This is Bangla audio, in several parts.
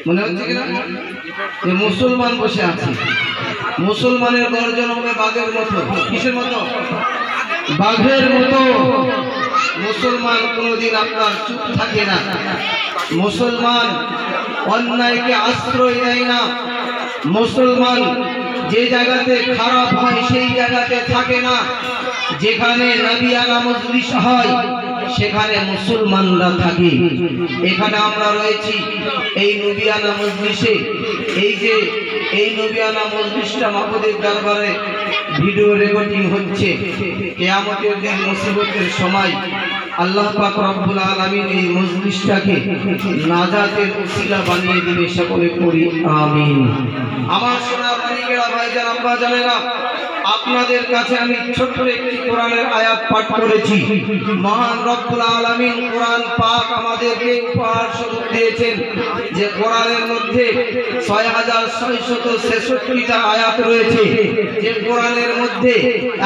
মনে হচ্ছে কিনা যে মুসলমান বসে আছে। মুসলমানের গর্জন হবে বাঘের মতো। কিসের মতো? বাঘের মতো। মুসলমান কোনোদিন আপনার চুপ থাকে না। মুসলমান অন্যায়কে আশ্রয় দেয় না। মুসলমান যে জায়গাতে খারাপ হয় সেই জায়গাতে থাকে না। যেখানে নবিয়ানা মজলিস হয় সেখানে মুসলমানরা থাকে। এখানে আমরা রয়েছি এই নবিয়ানা মজলিসে। এই নবিয়ানা মজলিসটা মাহবুবের দরবারে ভিডিও রেকর্ডিং হচ্ছে। কিয়ামতের দিন মুসিবতের সময় আল্লাহ পাক রব্বুল আলামিন এই মজলিসটাকে নাজাতের উসিলা বানিয়ে দিবে। সকলে পড়ি আমিন। আমার সোনার মানিকেরা, ভাইজান, আব্বা জানেরা, আপনাদের কাছে আমি ছোট্ট একটি কোরআনের আয়াত পাঠ করেছি। মহান রব্বুল আলামিন কোরআন পাক আমাদেরকে উপহার স্বরূপ দিয়েছেন। যে কোরআনের মধ্যে ৬৬৬৬টা আয়াত রয়েছে, যে কোরআনের মধ্যে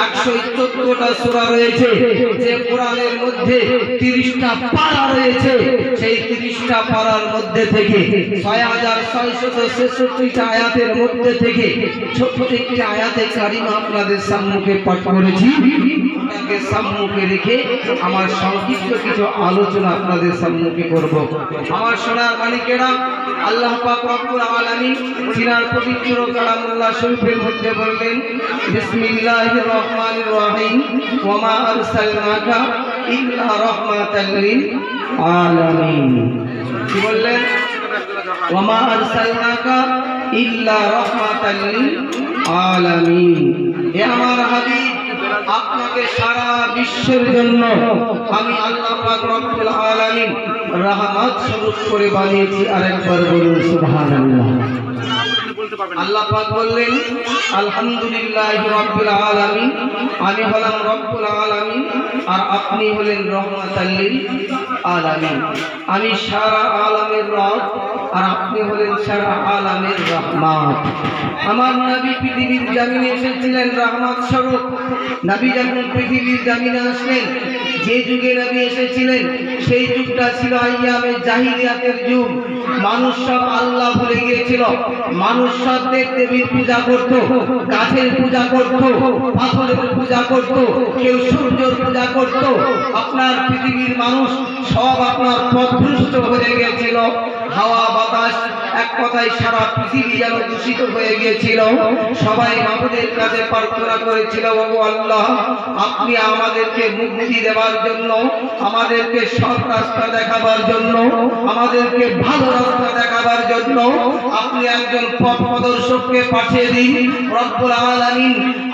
১৭৪টা সূরা রয়েছে, যে কোরআনের মধ্যে ৩০টা পারা রয়েছে, সেই ৩০টা পারার মধ্যে থেকে ৬৬৬৬টা আয়াতের মধ্যে থেকে ছোট্ট একটি আয়াতে কারিমা আপনাদের সম্মুখে পাঠ করেছি। ওটাকে সম্মুখে রেখে আমার সংক্ষিপ্ত কিছু আলোচনা আপনাদের সম্মুখে করব। আমার সোনার মানিকেরা, আল্লাহ পাক রব্বুল আলামিন তিনার পবিত্র কালামুল্লাহ শরীফের মধ্যে বললেন, বিসমিল্লাহির রহমানির রহিম, ওয়া মা আরসালনাকা ইল্লা রাহমাতাল লিল আলামিন। কি বললেন? ওয়া মা আরসালনাকা ইল্লা রাহমাতাল লিল আলামিন। হে আমার হাবিব, আপনাকে সারা বিশ্বের জন্য আমি আল্লাহ পাক রব্বুল আলামিন রহমত স্বরূপ করে বানিয়েছি। আরেকবার বলুন সুবহানাল্লাহ। আল্লাহ পাক বললেন, আলহামদুলিল্লাহি রাব্বিল আলামিন। আমি হলাম রব্বুল আলামিন আর আপনি হলেন রহমাতাল লিল আলামিন। আমি সারা আলামের রব আর আপনি হলেন সারা আলামের রহমত। আমার নবী পৃথিবীর জমিনে এসেছিলেন রহমত স্বরূপ। নবী যখন পৃথিবীর জমিনে আসলেন, যে যুগে নবী এসেছিলেন সেই যুগটা ছিল আইয়ামে জাহিলিয়াতের যুগ। মানুষ সব আল্লাহ ভুলে গিয়েছিল। মানুষ সব দেবদেবীর পূজা করত, গাছের পূজা করত, পাথরের পূজা করত, কেউ সূর্যের পূজা করত। আপনার পৃথিবীর মানুষ সব আপনার পথভ্রষ্ট হয়ে গিয়েছিল। হাওয়া বাতাস, এক কথায় সারা পৃথিবী যেন দূষিত হয়ে গিয়েছিল। সবাই মাবুদের কাছে প্রার্থনা করেছিল, ওগো আল্লাহ, আপনি আমাদেরকে মুক্তি দেওয়ার জন্য, আমাদেরকে সৎ রাস্তা দেখাবার জন্য, আমাদেরকে ভালো রাস্তা দেখাবার জন্য আপনি একজন পথ প্রদর্শককে পাঠিয়ে দিন। রব্বুল আলামিন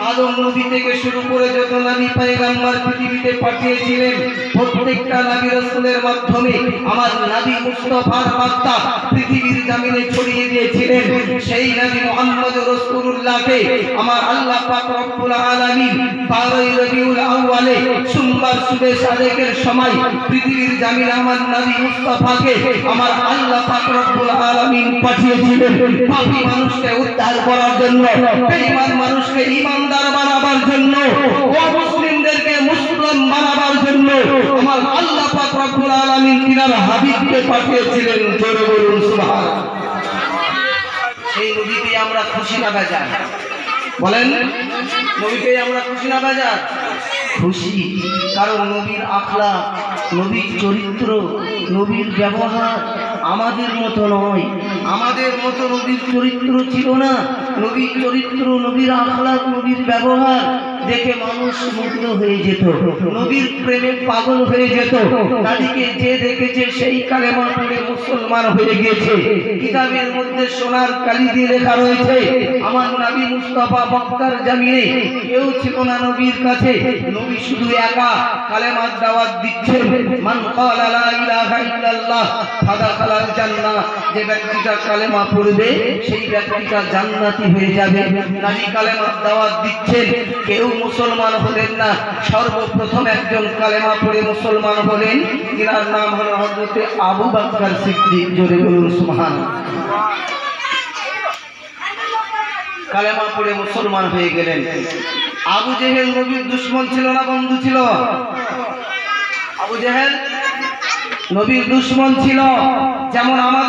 আদম নবী থেকে শুরু করে যত নবী পয়গম্বর পৃথিবীতে পাঠিয়েছিলেন, প্রত্যেকটা নবী রাসূলের মাধ্যমে আমার নবী মুস্তাফার বার্তা পৃথিবীর জমিনে ছড়িয়ে দিয়েছিলেন। সেই নবী মুহাম্মদ রাসূলুল্লাহকে আমার আল্লাহ পাক রব্বুল আলামিন 12 রবিউল আউয়ালে সোমবার সুবে সাদেকের সময় পৃথিবীর জমিনে আমার নবী মুস্তাফাকে আমার আল্লাহ পাক রব্বুল আলামিন পাঠিয়েছিলেন পাপী মানুষকে উদ্ধার করার জন্য, বেঈমান মানুষকে ঈমানদার বানাবার জন্য, অমুসলিমদেরকে মুসলিম বানাবার জন্য আমার আল্লাহ পাক রব্বুল আলামিন তিনার হাবিবকে পাঠিয়েছিলেন। জোরে বলুন সুবহানাল্লাহ। এই নবীকে আমরা খুশি না বেজার? বলেন, নবীকে আমরা খুশি না বেজার? খুশি। কারণ নবীর আখলাক, নবীর চরিত্র, নবীর ব্যবহার আমাদের মতো নয়। আমাদের মতো নবীর চরিত্র ছিল না। নবীর চরিত্র, নবীর আখলাক, নবীর ব্যবহার দেখে মানুষ মুগ্ধ হয়ে যেত, নবীর প্রেমে পাগল হয়ে যেত। তাদেরকে যে দেখেছে সেই কালেমা পড়ে মুসলমান হয়ে গিয়েছে। কিতাবের মধ্যে সোনার কালি দিয়ে লেখা রয়েছে, আমার নবী মুস্তাফা মক্কার জমিনে কেউ ছিল না নবীর কাছে। নবী শুধু একা কালেমার দাওয়াত দিচ্ছেন। মান ক্বালা লা ইলাহা ইল্লাল্লাহ ফাদাখালাল জান্নাহ। যে ব্যক্তিটা কালেমা পড়বে সেই ব্যক্তিটা জান্নাতি হয়ে যাবে। নবী কালেমার দাওয়াত দিচ্ছেন, কেউ মুসলমান হলেন না। সর্বপ্রথম একজন কালেমা পড়ে মুসলমান হলেন, যার নাম হলো হযরত আবু বকর সিদ্দিক। জোরে বলুন সুবহানাল্লাহ। কালেমা পড়ে মুসলমান হয়ে গেলেন। আবু জেহেল নবীর দুশমন ছিল না বন্ধু ছিল? আবু জেহেল নবীর দুশমন ছিল, যেমন আমাদের